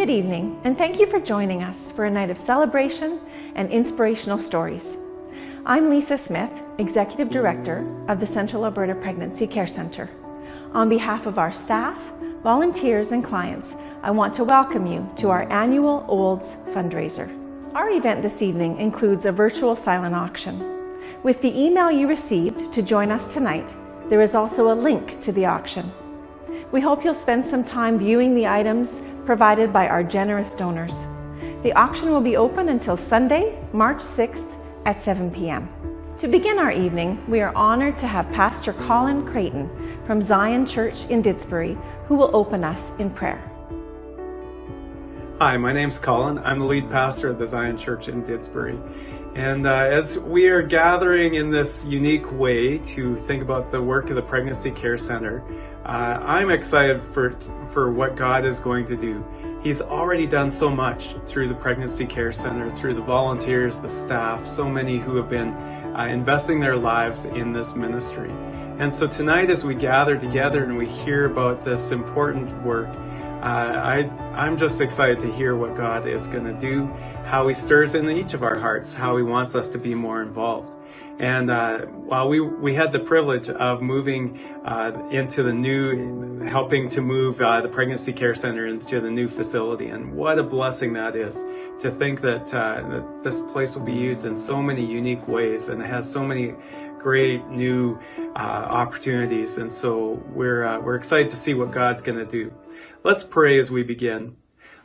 Good evening, and thank you for joining us for a night of celebration and inspirational stories. I'm Lisa Smith, Executive Director of the Central Alberta Pregnancy Care Centre. On behalf of our staff, volunteers, and clients, I want to welcome you to our annual Olds fundraiser. Our event this evening includes a virtual silent auction. With the email you received to join us tonight, there is also a link to the auction. We hope you'll spend some time viewing the items provided by our generous donors. The auction will be open until Sunday, March 6th at 7 p.m. To begin our evening, we are honored to have Pastor Colin Creighton from Zion Church in Didsbury, who will open us in prayer. Hi, my name's Colin. I'm the lead pastor of the Zion Church in Didsbury. And as we are gathering in this unique way to think about the work of the Pregnancy Care Centre, I'm excited for what God is going to do. He's already done so much through the Pregnancy Care Centre, through the volunteers, the staff, so many who have been investing their lives in this ministry. And so tonight as we gather together and we hear about this important work, I'm just excited to hear what God is going to do, how He stirs in each of our hearts, how He wants us to be more involved. And while we had the privilege of moving into the new, helping to move the Pregnancy Care Centre into the new facility, and what a blessing that is to think that this place will be used in so many unique ways, and it has so many great new opportunities. And so we're excited to see what God's going to do. Let's pray as we begin.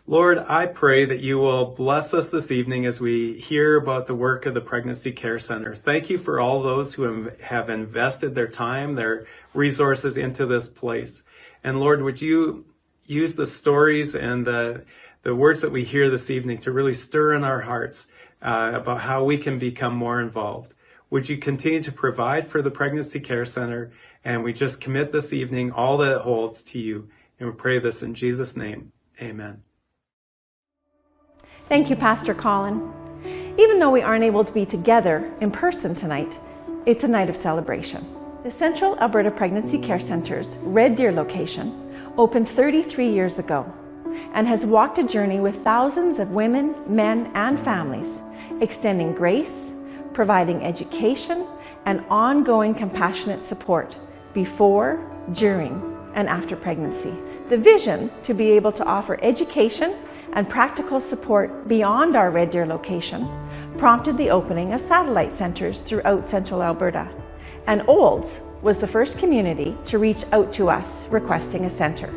Lord, I pray that you will bless us this evening as we hear about the work of the Pregnancy Care Centre. Thank you for all those who have invested their time, their resources into this place. And Lord, would you use the stories and the words that we hear this evening to really stir in our hearts about how we can become more involved. Would you continue to provide for the Pregnancy Care Centre? And we just commit this evening all that it holds to you. And we pray this in Jesus' name. Amen. Thank you, Pastor Colin. Even though we aren't able to be together in person tonight, it's a night of celebration. The Central Alberta Pregnancy Care Centre's Red Deer location opened 33 years ago and has walked a journey with thousands of women, men, and families, extending grace, providing education, and ongoing compassionate support before, during, and after pregnancy. The vision to be able to offer education and practical support beyond our Red Deer location prompted the opening of satellite centres throughout Central Alberta. And Olds was the first community to reach out to us requesting a centre.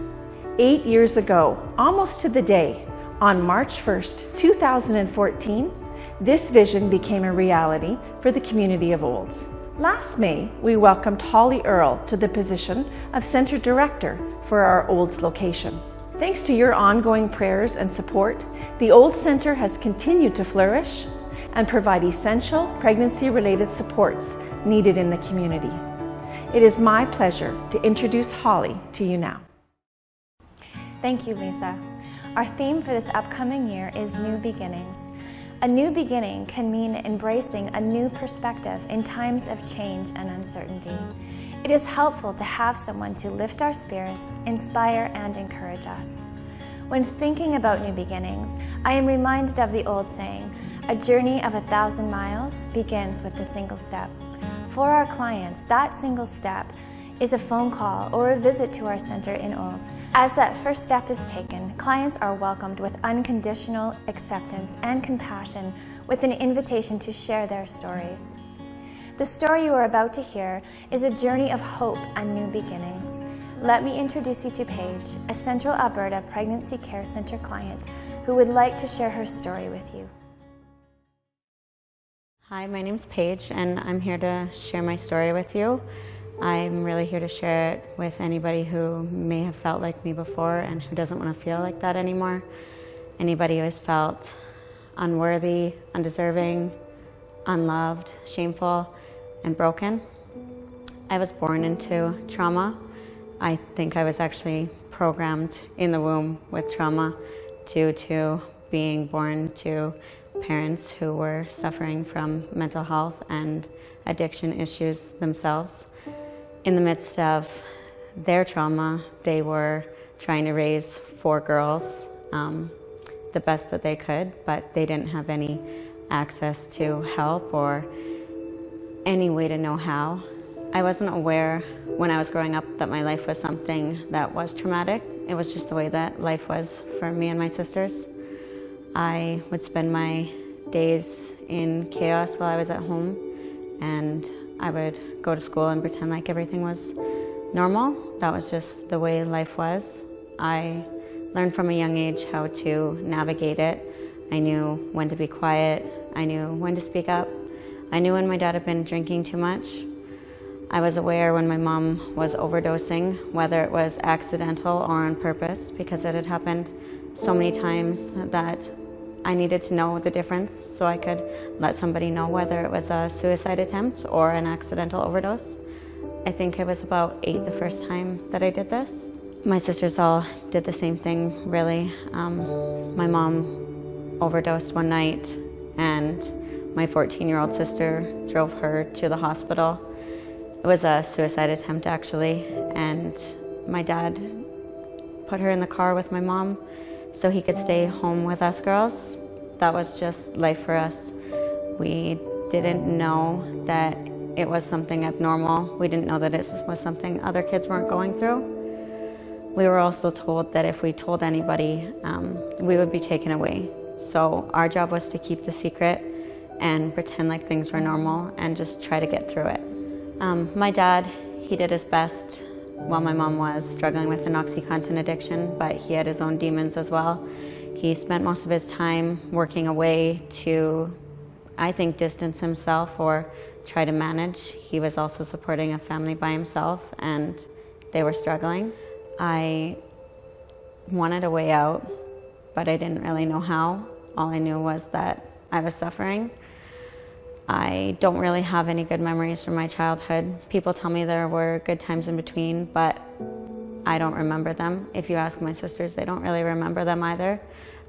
8 years ago, almost to the day, on March 1st, 2014, this vision became a reality for the community of Olds. Last May, we welcomed Holly Earle to the position of Centre Director for our Olds location. Thanks to your ongoing prayers and support, the Olds Centre has continued to flourish and provide essential pregnancy-related supports needed in the community. It is my pleasure to introduce Holly to you now. Thank you, Lisa. Our theme for this upcoming year is New Beginnings. A new beginning can mean embracing a new perspective in times of change and uncertainty. It is helpful to have someone to lift our spirits, inspire, and encourage us. When thinking about new beginnings, I am reminded of the old saying, a journey of 1,000 miles begins with a single step. For our clients, that single step is a phone call or a visit to our centre in Olds. As that first step is taken, clients are welcomed with unconditional acceptance and compassion, with an invitation to share their stories. The story you are about to hear is a journey of hope and new beginnings. Let me introduce you to Paige, a Central Alberta Pregnancy Care Centre client who would like to share her story with you. Hi, my name's Paige, and I'm here to share my story with you. I'm really here to share it with anybody who may have felt like me before and who doesn't want to feel like that anymore. Anybody who has felt unworthy, undeserving, unloved, shameful, and broken. I was born into trauma. I think I was actually programmed in the womb with trauma due to being born to parents who were suffering from mental health and addiction issues themselves. In the midst of their trauma, they were trying to raise 4 girls the best that they could, but they didn't have any access to help or any way to know how. I wasn't aware when I was growing up that my life was something that was traumatic. It was just the way that life was for me and my sisters. I would spend my days in chaos while I was at home, and I would go to school and pretend like everything was normal. That was just the way life was. I learned from a young age how to navigate it. I knew when to be quiet. I knew when to speak up. I knew when my dad had been drinking too much. I was aware when my mom was overdosing, whether it was accidental or on purpose, because it had happened so many times that I needed to know the difference so I could let somebody know whether it was a suicide attempt or an accidental overdose. I think I was about 8 the first time that I did this. My sisters all did the same thing, really. My mom overdosed one night, and my 14-year-old sister drove her to the hospital. It was a suicide attempt, actually, and my dad put her in the car with my mom so he could stay home with us girls. That was just life for us. We didn't know that it was something abnormal. We didn't know that it was something other kids weren't going through. We were also told that if we told anybody, we would be taken away. So our job was to keep the secret and pretend like things were normal and just try to get through it. My dad, he did his best while my mom was struggling with an OxyContin addiction, but he had his own demons as well. He spent most of his time working away to, I think, distance himself or try to manage. He was also supporting a family by himself, and they were struggling. I wanted a way out, but I didn't really know how. All I knew was that I was suffering. I don't really have any good memories from my childhood. People tell me there were good times in between, but I don't remember them. If you ask my sisters, they don't really remember them either.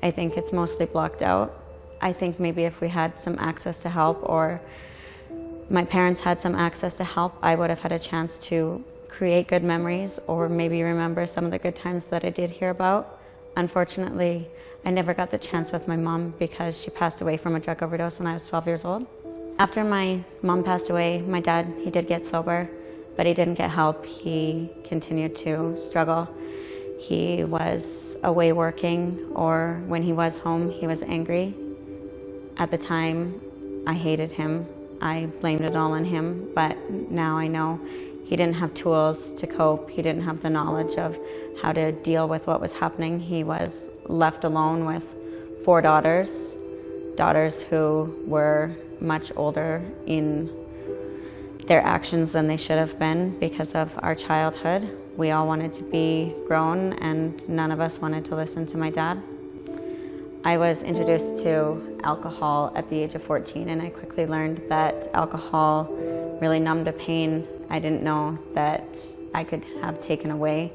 I think it's mostly blocked out. I think maybe if we had some access to help, or my parents had some access to help, I would have had a chance to create good memories or maybe remember some of the good times that I did hear about. Unfortunately, I never got the chance with my mom because she passed away from a drug overdose when I was 12 years old. After my mom passed away, my dad, he did get sober, but he didn't get help. He continued to struggle. He was away working, or when he was home, he was angry. At the time, I hated him. I blamed it all on him, but now I know he didn't have tools to cope. He didn't have the knowledge of how to deal with what was happening. He was left alone with 4 daughters who were much older in their actions than they should have been because of our childhood. We all wanted to be grown, and none of us wanted to listen to my dad. I was introduced to alcohol at the age of 14, and I quickly learned that alcohol really numbed a pain I didn't know that I could have taken away.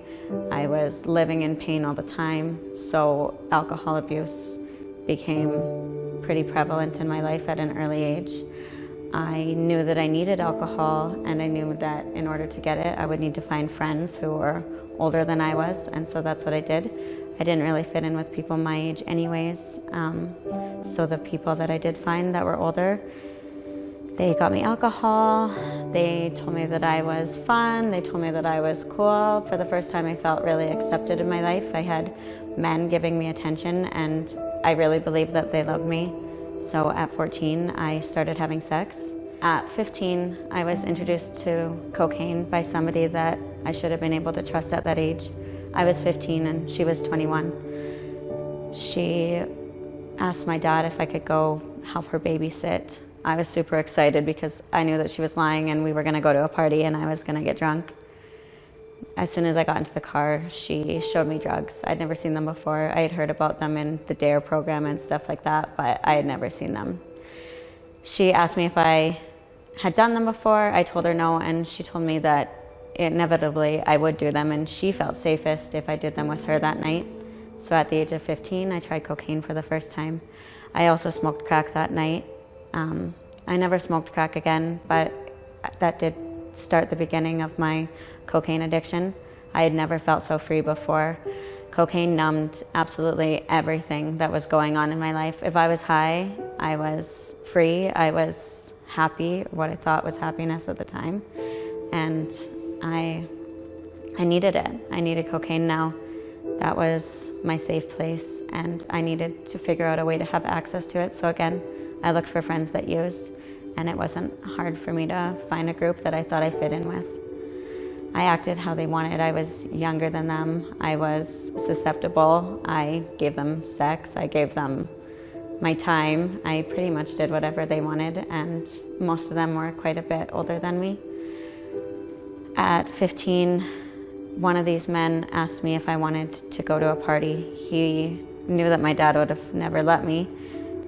I was living in pain all the time, so alcohol abuse became pretty prevalent in my life at an early age. I knew that I needed alcohol, and I knew that in order to get it, I would need to find friends who were older than I was, and so that's what I did. I didn't really fit in with people my age anyways, so the people that I did find that were older, they got me alcohol. They told me that I was fun. They told me that I was cool. For the first time, I felt really accepted in my life. I had men giving me attention, and I really believed that they loved me. So at 14, I started having sex. At 15, I was introduced to cocaine by somebody that I should have been able to trust at that age. I was 15 and she was 21. She asked my dad if I could go help her babysit. I was super excited because I knew that she was lying and we were gonna go to a party and I was gonna get drunk. As soon as I got into the car, she showed me drugs. I'd never seen them before. I had heard about them in the DARE program and stuff like that, but I had never seen them. She asked me if I had done them before. I told her no, and she told me that inevitably I would do them, and she felt safest if I did them with her that night. So at the age of 15, I tried cocaine for the first time. I also smoked crack that night. I never smoked crack again, but that did start the beginning of my cocaine addiction. I had never felt so free before. Cocaine numbed absolutely everything that was going on in my life. If I was high, I was free, I was happy, what I thought was happiness at the time. And I needed it. I needed cocaine now. That was my safe place, and I needed to figure out a way to have access to it. So again, I looked for friends that used, and it wasn't hard for me to find a group that I thought I fit in with. I acted how they wanted. I was younger than them. I was susceptible. I gave them sex. I gave them my time. I pretty much did whatever they wanted, and most of them were quite a bit older than me. At 15, one of these men asked me if I wanted to go to a party. He knew that my dad would have never let me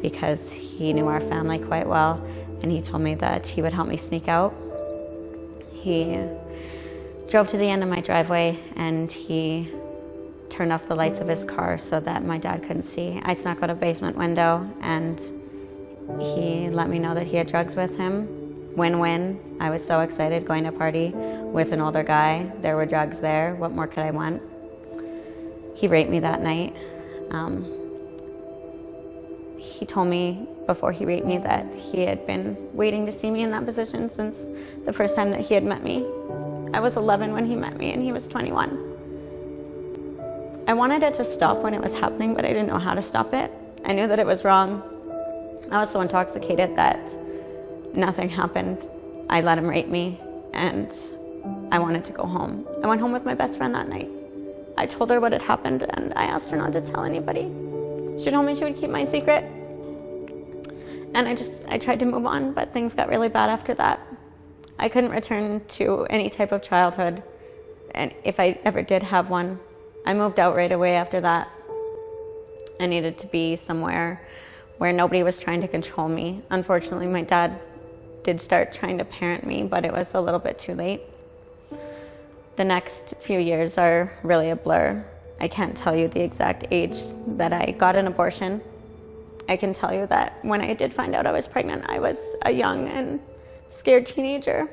because he knew our family quite well, and he told me that he would help me sneak out. He drove to the end of my driveway and he turned off the lights of his car so that my dad couldn't see. I snuck out a basement window and he let me know that he had drugs with him. Win-win. I was so excited going to a party with an older guy. There were drugs there. What more could I want? He raped me that night. He told me before he raped me that he had been waiting to see me in that position since the first time that he had met me. I was 11 when he met me and he was 21. I wanted it to stop when it was happening, but I didn't know how to stop it. I knew that it was wrong. I was so intoxicated that nothing happened. I let him rape me and I wanted to go home. I went home with my best friend that night. I told her what had happened and I asked her not to tell anybody. She told me she would keep my secret. And I tried to move on, but things got really bad after that. I couldn't return to any type of childhood, and if I ever did have one, I moved out right away after that. I needed to be somewhere where nobody was trying to control me. Unfortunately, my dad did start trying to parent me, but it was a little bit too late. The next few years are really a blur. I can't tell you the exact age that I got an abortion. I can tell you that when I did find out I was pregnant, I was a young and scared teenager.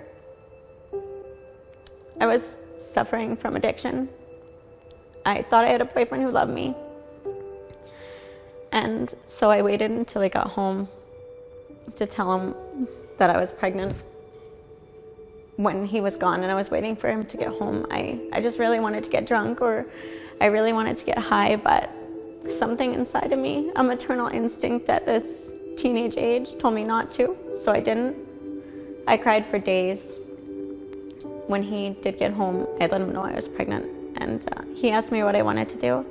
I was suffering from addiction. I thought I had a boyfriend who loved me. And so I waited until he got home to tell him that I was pregnant. When he was gone and I was waiting for him to get home, I just really wanted to get drunk, or I really wanted to get high, but something inside of me, a maternal instinct at this teenage age, told me not to, so I didn't. I cried for days. When he did get home, I let him know I was pregnant, and he asked me what I wanted to do.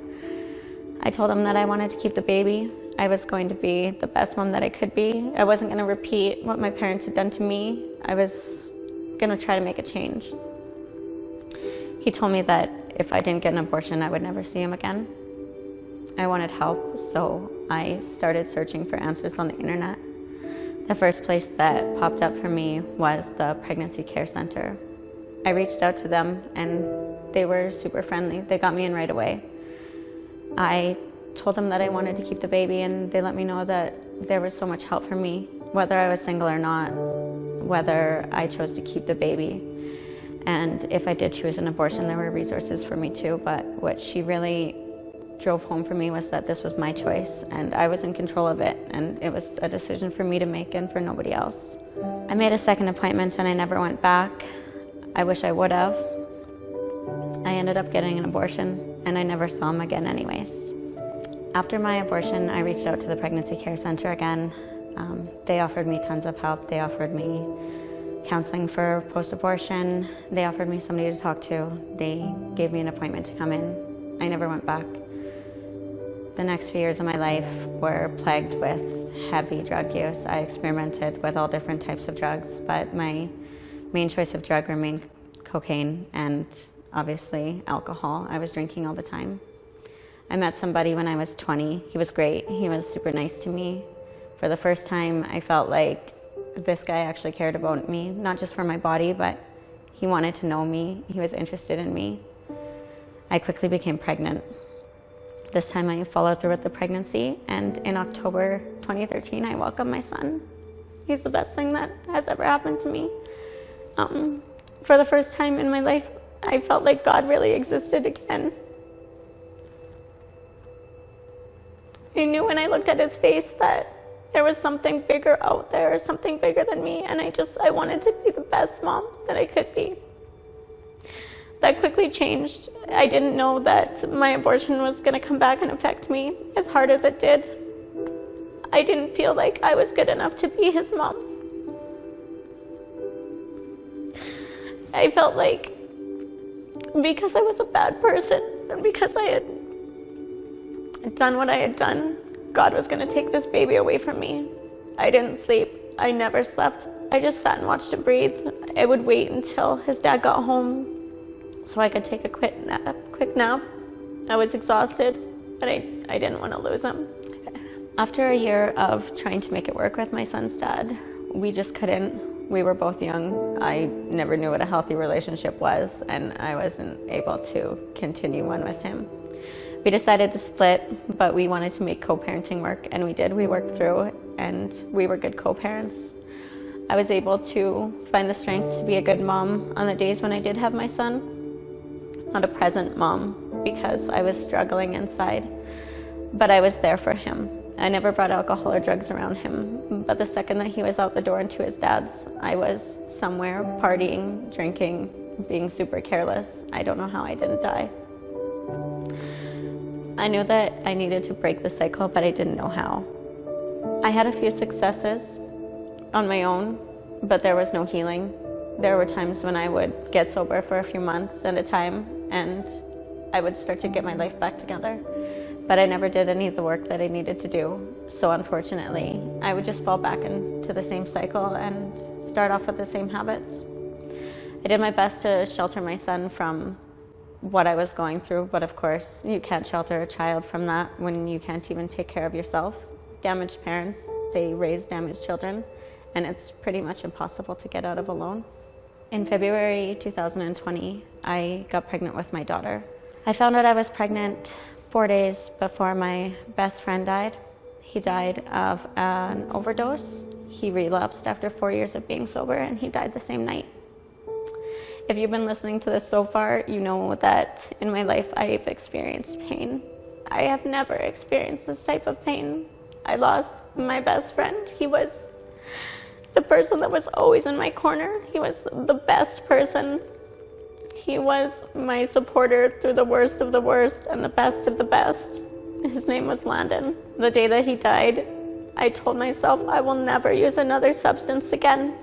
I told him that I wanted to keep the baby. I was going to be the best mom that I could be. I wasn't going to repeat what my parents had done to me. I was going to try to make a change. He told me that if I didn't get an abortion, I would never see him again. I wanted help, so I started searching for answers on the internet. The first place that popped up for me was the Pregnancy Care Center. I reached out to them and they were super friendly. They got me in right away. I told them that I wanted to keep the baby, and they let me know that there was so much help for me, whether I was single or not, whether I chose to keep the baby. And if I did choose an abortion, there were resources for me too, but what she really drove home for me was that this was my choice and I was in control of it, and it was a decision for me to make and for nobody else. I made a second appointment and I never went back. I wish I would have. I ended up getting an abortion and I never saw him again anyways. After my abortion, I reached out to the Pregnancy Care Center again. They offered me tons of help. They offered me counseling for post-abortion. They offered me somebody to talk to. They gave me an appointment to come in. I never went back. The next few years of my life were plagued with heavy drug use. I experimented with all different types of drugs, but my main choice of drug remained cocaine and obviously alcohol. I was drinking all the time. I met somebody when I was 20. He was great. He was super nice to me. For the first time, I felt like this guy actually cared about me, not just for my body, but he wanted to know me. He was interested in me. I quickly became pregnant. This time I followed through with the pregnancy, and in October 2013, I welcomed my son. He's the best thing that has ever happened to me. For the first time in my life, I felt like God really existed again. I knew when I looked at his face that there was something bigger out there, something bigger than me, and I wanted to be the best mom that I could be. That quickly changed. I didn't know that my abortion was going to come back and affect me as hard as it did. I didn't feel like I was good enough to be his mom. I felt like because I was a bad person and because I had done what I had done, God was going to take this baby away from me. I didn't sleep. I never slept. I just sat and watched him breathe. I would wait until his dad got home so I could take a quick nap. I was exhausted, but I didn't want to lose him. After a year of trying to make it work with my son's dad, we just couldn't. We were both young. I never knew what a healthy relationship was, and I wasn't able to continue one with him. We decided to split, but we wanted to make co-parenting work, and we did. We worked through it, and we were good co-parents. I was able to find the strength to be a good mom on the days when I did have my son. Not a present mom, because I was struggling inside, but I was there for him. I never brought alcohol or drugs around him, but the second that he was out the door into his dad's, I was somewhere partying, drinking, being super careless. I don't know how I didn't die. I knew that I needed to break the cycle, but I didn't know how. I had a few successes on my own, but there was no healing. There were times when I would get sober for a few months at a time, and I would start to get my life back together. But I never did any of the work that I needed to do. So unfortunately, I would just fall back into the same cycle and start off with the same habits. I did my best to shelter my son from what I was going through, but of course, you can't shelter a child from that when you can't even take care of yourself. Damaged parents, they raise damaged children, and it's pretty much impossible to get out of alone. In February 2020, I got pregnant with my daughter. I found out I was pregnant 4 days before my best friend died. He died of an overdose. He relapsed after 4 years of being sober, and he died the same night. If you've been listening to this so far, you know that in my life I've experienced pain. I have never experienced this type of pain. I lost my best friend. He was the person that was always in my corner. He was the best person. He was my supporter through the worst of the worst and the best of the best. His name was Landon. The day that he died, I told myself I will never use another substance again.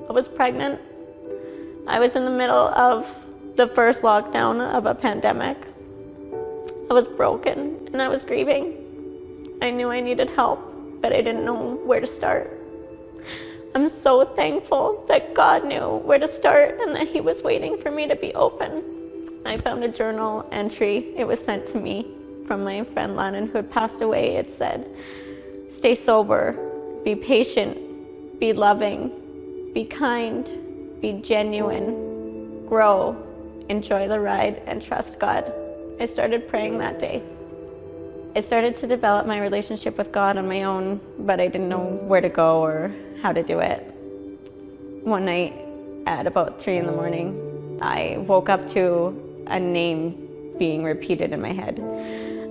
I was pregnant. I was in the middle of the first lockdown of a pandemic. I was broken and I was grieving. I knew I needed help, but I didn't know where to start. I'm so thankful that God knew where to start and that He was waiting for me to be open. I found a journal entry. It was sent to me from my friend Landon, who had passed away. It said, "Stay sober, be patient, be loving, be kind, be genuine, grow, enjoy the ride, and trust God." I started praying that day. I started to develop my relationship with God on my own, but I didn't know where to go or how to do it. One night at about 3 a.m, I woke up to a name being repeated in my head.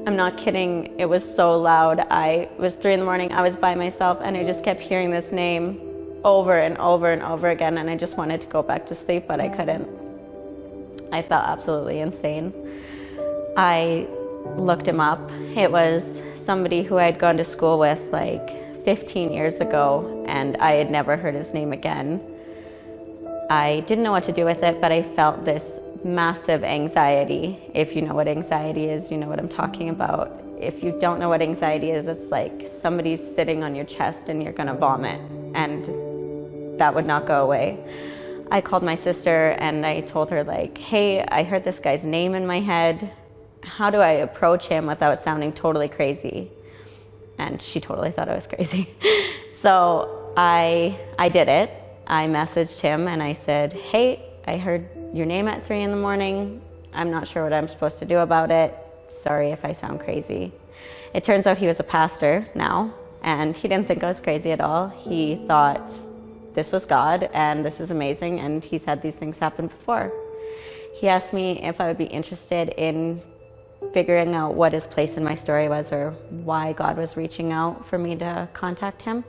I'm not kidding, it was so loud. It was 3 a.m, I was by myself, and I just kept hearing this name over and over and over again, and I just wanted to go back to sleep, but I couldn't. I felt absolutely insane. I looked him up. It was somebody who I'd gone to school with like 15 years ago, and I had never heard his name again. I didn't know what to do with it, but I felt this massive anxiety. If you know what anxiety is, you know what I'm talking about. If you don't know what anxiety is, it's like somebody's sitting on your chest and you're gonna vomit, and that would not go away. I called my sister and I told her like, "Hey, I heard this guy's name in my head. How do I approach him without sounding totally crazy?" And she totally thought I was crazy. So I did it. I messaged him and I said, "Hey, I heard your name at 3 a.m. I'm not sure what I'm supposed to do about it. Sorry if I sound crazy." It turns out he was a pastor now, and he didn't think I was crazy at all. He thought this was God and this is amazing, and he's had these things happen before. He asked me if I would be interested in figuring out what his place in my story was or why God was reaching out for me to contact him.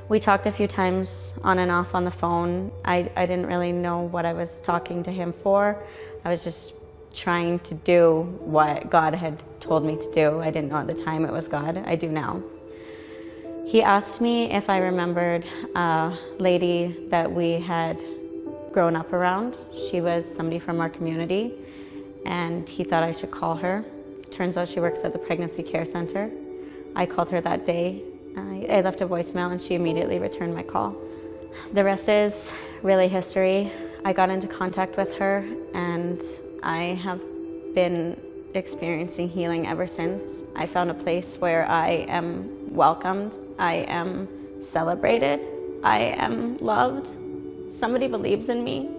We talked a few times on and off on the phone. I didn't really know what I was talking to him for. I was just trying to do what God had told me to do. I didn't know at the time it was God. I do now. He asked me if I remembered a lady that we had grown up around. She was somebody from our community, and he thought I should call her. Turns out she works at the Pregnancy Care Center. I called her that day. I left a voicemail and she immediately returned my call. The rest is really history. I got into contact with her and I have been experiencing healing ever since. I found a place where I am welcomed, I am celebrated, I am loved. Somebody believes in me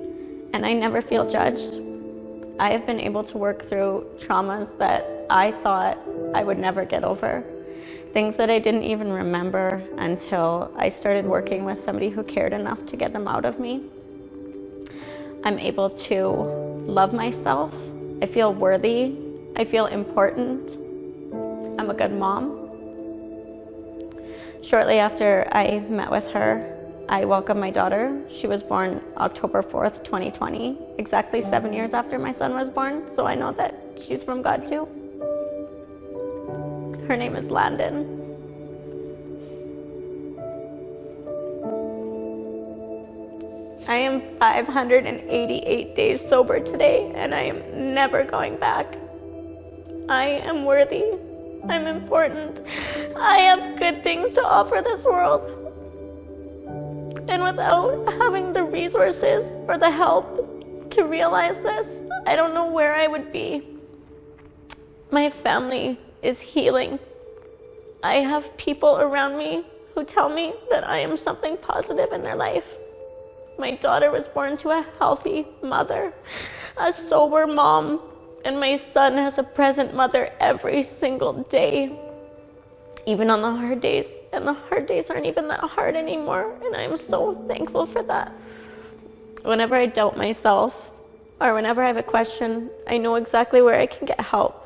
and I never feel judged. I have been able to work through traumas that I thought I would never get over. Things that I didn't even remember until I started working with somebody who cared enough to get them out of me. I'm able to love myself. I feel worthy. I feel important. I'm a good mom. Shortly after I met with her, I welcomed my daughter. She was born October 4th, 2020, exactly 7 years after my son was born, so I know that she's from God too. Her name is Landon. I am 588 days sober today, and I am never going back. I am worthy. I'm important. I have good things to offer this world. And without having the resources or the help to realize this, I don't know where I would be. My family is healing. I have people around me who tell me that I am something positive in their life. My daughter was born to a healthy mother, a sober mom, and my son has a present mother every single day, even on the hard days. And the hard days aren't even that hard anymore, and I'm so thankful for that. Whenever I doubt myself, or whenever I have a question, I know exactly where I can get help.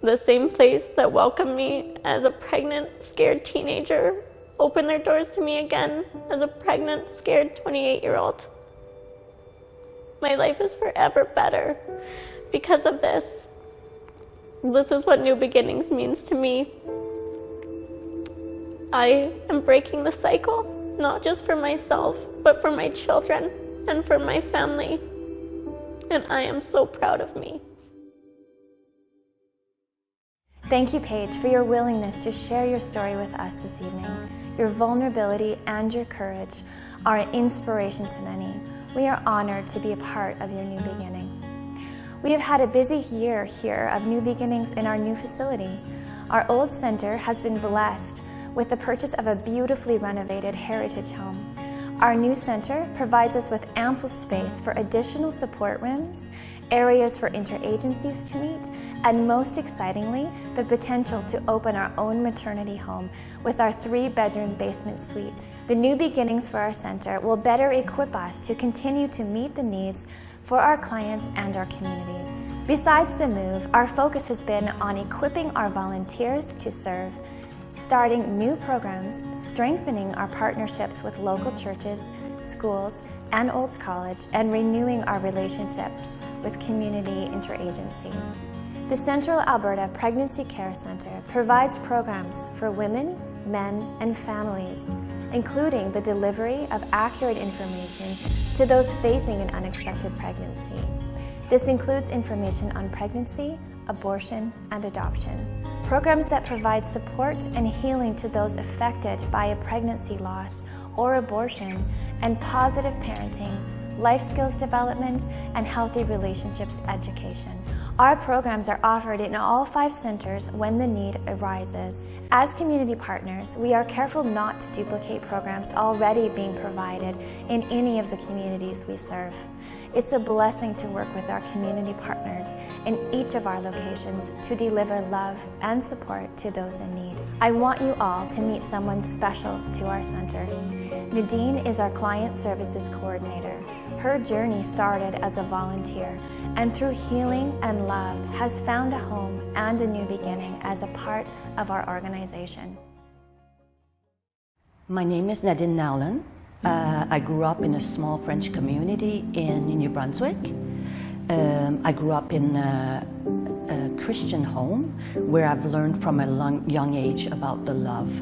The same place that welcomed me as a pregnant, scared teenager opened their doors to me again as a pregnant, scared 28-year-old. My life is forever better because of this. This is what new beginnings means to me. I am breaking the cycle, not just for myself, but for my children and for my family. And I am so proud of me. Thank you, Paige, for your willingness to share your story with us this evening. Your vulnerability and your courage are an inspiration to many. We are honored to be a part of your new beginning. We have had a busy year here of new beginnings in our new facility. Our old center has been blessed with the purchase of a beautifully renovated heritage home. Our new center provides us with ample space for additional support rooms, areas for interagencies to meet, and most excitingly, the potential to open our own maternity home with our 3-bedroom basement suite. The new beginnings for our center will better equip us to continue to meet the needs for our clients and our communities. Besides the move, our focus has been on equipping our volunteers to serve, starting new programs, strengthening our partnerships with local churches, schools, and Olds College, and renewing our relationships with community interagencies. The Central Alberta Pregnancy Care Centre provides programs for women, men, and families, including the delivery of accurate information to those facing an unexpected pregnancy. This includes information on pregnancy, abortion, and adoption. Programs that provide support and healing to those affected by a pregnancy loss or abortion, and positive parenting, life skills development, and healthy relationships education. Our programs are offered in all 5 centers when the need arises. As community partners, we are careful not to duplicate programs already being provided in any of the communities we serve. It's a blessing to work with our community partners in each of our locations to deliver love and support to those in need. I want you all to meet someone special to our center. Nadine is our Client Services Coordinator. Her journey started as a volunteer, and through healing and love has found a home and a new beginning as a part of our organization. My name is Nadine Nowlan. I grew up in a small French community in New Brunswick. I grew up in a Christian home where I've learned from a young age about the love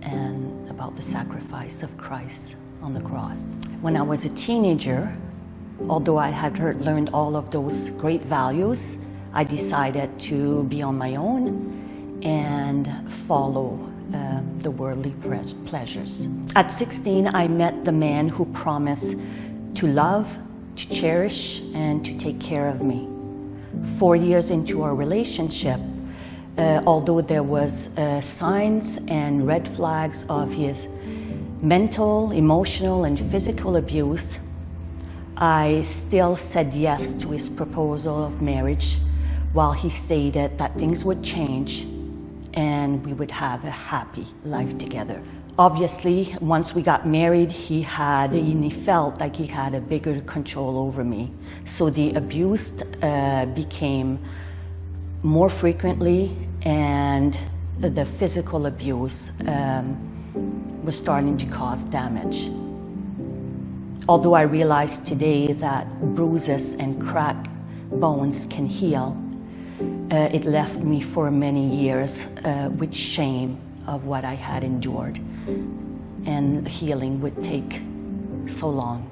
and about the sacrifice of Christ on the cross. When I was a teenager, although I had learned all of those great values, I decided to be on my own and follow the worldly pleasures. At 16, I met the man who promised to love, to cherish, and to take care of me. 4 years into our relationship, although there was signs and red flags of his mental, emotional, and physical abuse, I still said yes to his proposal of marriage while he stated that things would change and we would have a happy life together. Obviously, once we got married, he felt like he had a bigger control over me. So the abuse became more frequently, and the physical abuse was starting to cause damage. Although I realize today that bruises and cracked bones can heal, it left me for many years with shame of what I had endured, and healing would take so long.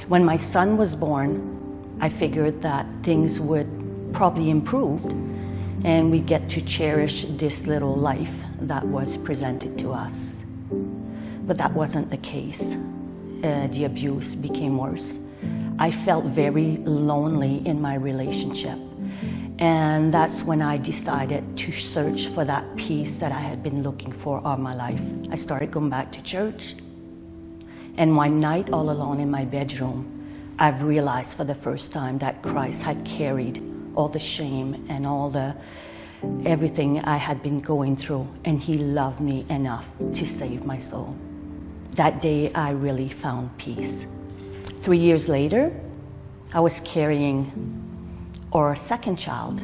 When my son was born, I figured that things would probably improve and we'd get to cherish this little life that was presented to us. But that wasn't the case. The abuse became worse. I felt very lonely in my relationship. And that's when I decided to search for that peace that I had been looking for all my life. I started going back to church. And one night, all alone in my bedroom, I've realized for the first time that Christ had carried all the shame and everything I had been going through, and He loved me enough to save my soul. That day, I really found peace. 3 years later, I was carrying our second child.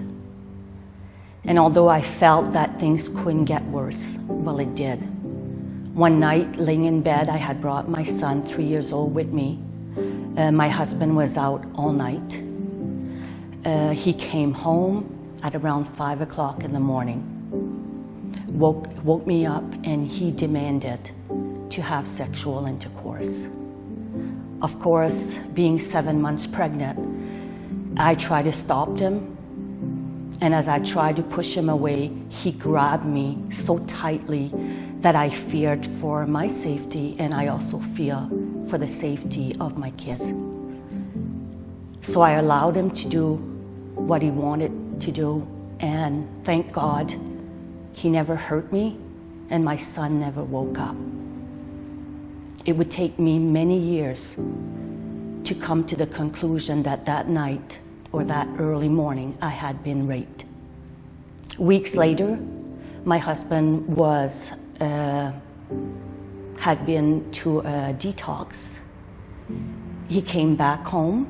And although I felt that things couldn't get worse, well, it did. One night, laying in bed, I had brought my son, 3 years old, with me. My husband was out all night. He came home at around 5 o'clock in the morning, woke me up, and he demanded to have sexual intercourse. Of course, being 7 months pregnant, I tried to stop him, and as I tried to push him away, he grabbed me so tightly that I feared for my safety, and I also fear for the safety of my kids. So I allowed him to do what he wanted to do, and thank God he never hurt me, and my son never woke up. It would take me many years to come to the conclusion that that night or that early morning I had been raped. Weeks later, my husband had been to a detox. He came back home,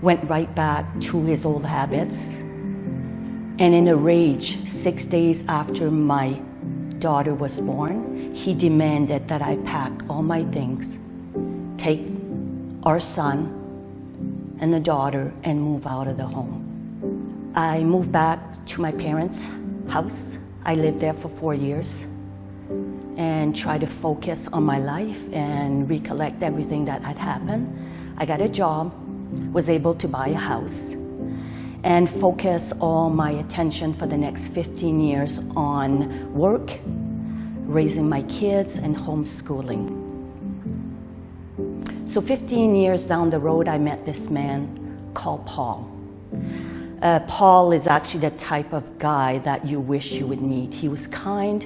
went right back to his old habits, and in a rage, 6 days after my daughter was born, he demanded that I pack all my things, take our son and the daughter, and move out of the home. I moved back to my parents' house. I lived there for 4 years and tried to focus on my life and recollect everything that had happened. I got a job, was able to buy a house, and focus all my attention for the next 15 years on work, raising my kids, and homeschooling. So 15 years down the road, I met this man called Paul. Paul is actually the type of guy that you wish you would meet. He was kind,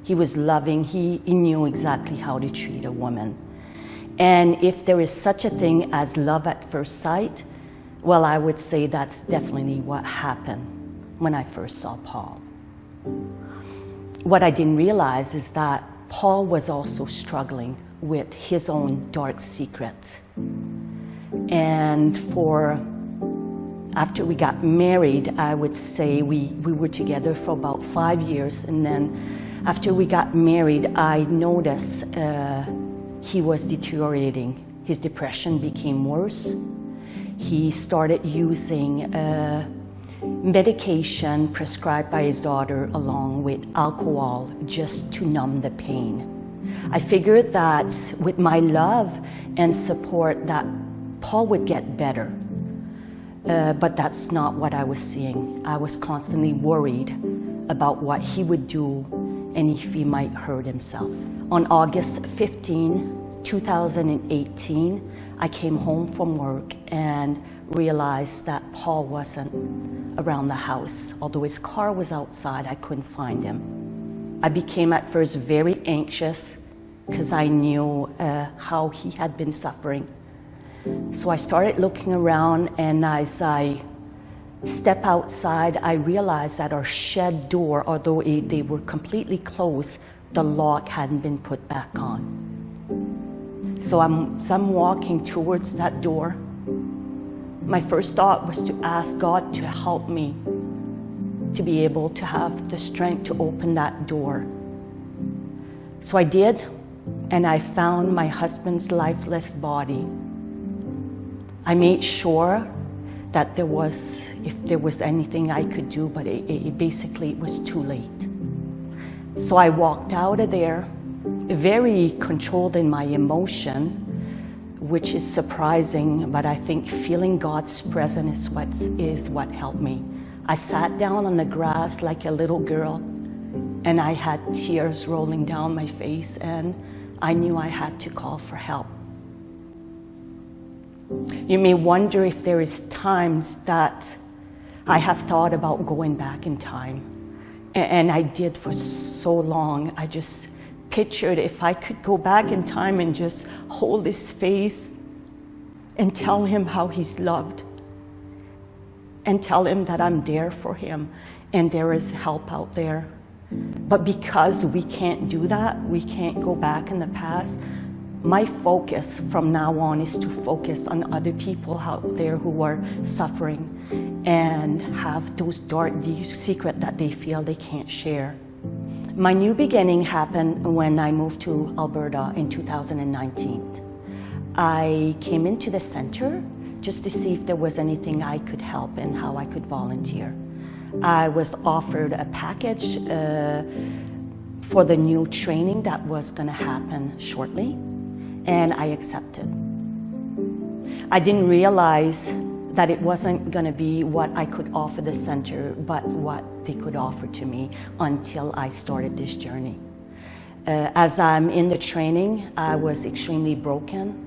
he was loving, he knew exactly how to treat a woman. And if there is such a thing as love at first sight, well, I would say that's definitely what happened when I first saw Paul. What I didn't realize is that Paul was also struggling with his own dark secrets. And after we got married, I would say we were together for about 5 years. And then after we got married, I noticed he was deteriorating. His depression became worse. He started using medication prescribed by his daughter along with alcohol just to numb the pain. I figured that with my love and support that Paul would get better. But that's not what I was seeing. I was constantly worried about what he would do and if he might hurt himself. On August 15, 2018, I came home from work and realized that Paul wasn't around the house. Although his car was outside, I couldn't find him. I became at first very anxious because I knew how he had been suffering. So I started looking around, and as I stepped outside, I realized that our shed door, although they were completely closed, the lock hadn't been put back on. So I'm walking towards that door. My first thought was to ask God to help me to be able to have the strength to open that door. So I did, and I found my husband's lifeless body. I made sure that if there was anything I could do, but basically it was too late. So I walked out of there, very controlled in my emotion, which is surprising, but I think feeling God's presence is what helped me. I sat down on the grass like a little girl, and I had tears rolling down my face, and I knew I had to call for help. You may wonder if there is times that I have thought about going back in time. And I did for so long. I just pictured if I could go back in time and just hold his face and tell him how he's loved. And tell him that I'm there for him and there is help out there. But because we can't do that, we can't go back in the past, my focus from now on is to focus on other people out there who are suffering and have those dark secrets that they feel they can't share. My new beginning happened when I moved to Alberta in 2019. I came into the center just to see if there was anything I could help and how I could volunteer. I was offered a package for the new training that was going to happen shortly, and I accepted. I didn't realize that it wasn't going to be what I could offer the center, but what they could offer to me until I started this journey. As I'm in the training, I was extremely broken.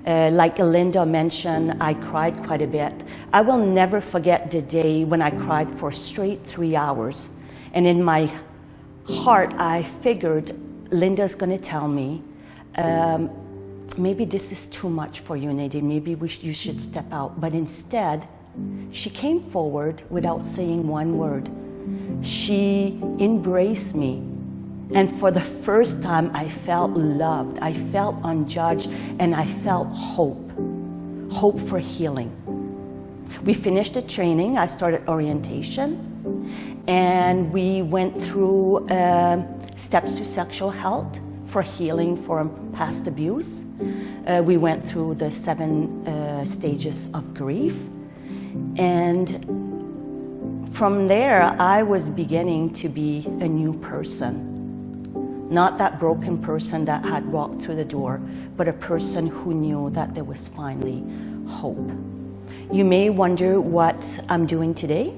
Like Linda mentioned, I cried quite a bit. I will never forget the day when I cried for straight 3 hours. And in my heart, I figured Linda's going to tell me, maybe this is too much for you, Nadine. Maybe you should step out. But instead, she came forward without saying one word. She embraced me. And for the first time, I felt loved. I felt unjudged, and I felt hope. Hope for healing. We finished the training. I started orientation. And we went through steps to sexual health for healing from past abuse. We went through the 7 stages of grief. And from there, I was beginning to be a new person. Not that broken person that had walked through the door, but a person who knew that there was finally hope. You may wonder what I'm doing today.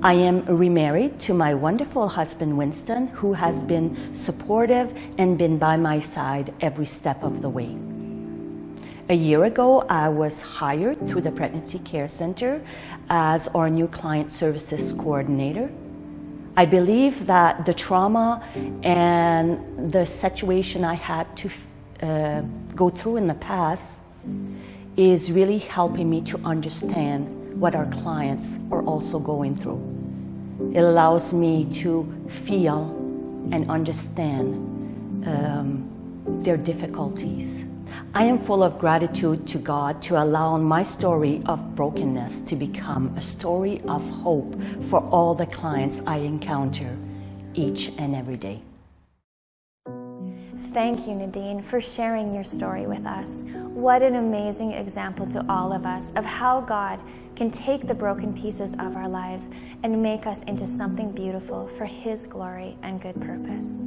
I am remarried to my wonderful husband, Winston, who has been supportive and been by my side every step of the way. A year ago, I was hired through the Pregnancy Care Center as our new client services coordinator. I believe that the trauma and the situation I had to go through in the past is really helping me to understand what our clients are also going through. It allows me to feel and understand their difficulties. I am full of gratitude to God to allow my story of brokenness to become a story of hope for all the clients I encounter each and every day. Thank you, Nadine, for sharing your story with us. What an amazing example to all of us of how God can take the broken pieces of our lives and make us into something beautiful for His glory and good purpose.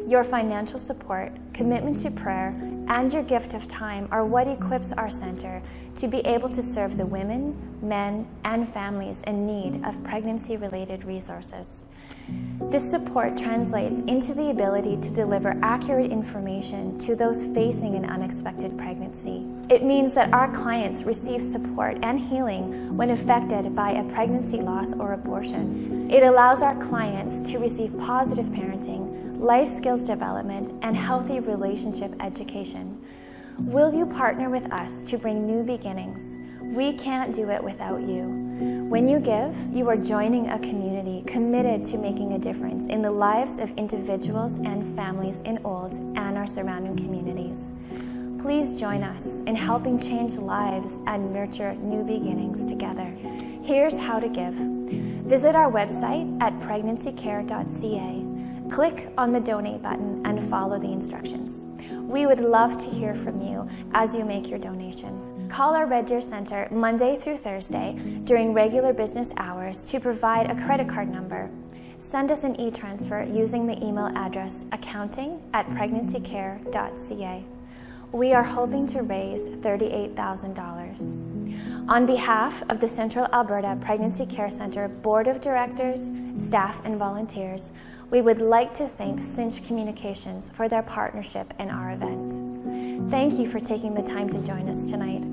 Your financial support, commitment to prayer, and your gift of time are what equips our center to be able to serve the women, men, and families in need of pregnancy-related resources. This support translates into the ability to deliver accurate information to those facing an unexpected pregnancy. It means that our clients receive support and healing when affected by a pregnancy loss or abortion. It allows our clients to receive positive parenting, life skills development, and healthy relationship education. Will you partner with us to bring new beginnings? We can't do it without you. When you give, you are joining a community committed to making a difference in the lives of individuals and families in Old and our surrounding communities. Please join us in helping change lives and nurture new beginnings together. Here's how to give. Visit our website at pregnancycare.ca. Click on the donate button and follow the instructions. We would love to hear from you as you make your donation. Call our Red Deer Center Monday through Thursday during regular business hours to provide a credit card number. Send us an e-transfer using the email address accounting@pregnancycare.ca. We are hoping to raise $38,000. On behalf of the Central Alberta Pregnancy Care Center Board of Directors, staff, and volunteers, we would like to thank Cinch Communications for their partnership in our event. Thank you for taking the time to join us tonight.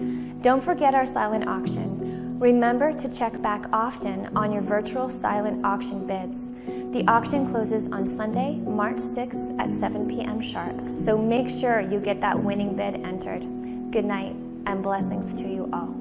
Don't forget our silent auction. Remember to check back often on your virtual silent auction bids. The auction closes on Sunday, March 6th at 7 p.m. sharp, so make sure you get that winning bid entered. Good night and blessings to you all.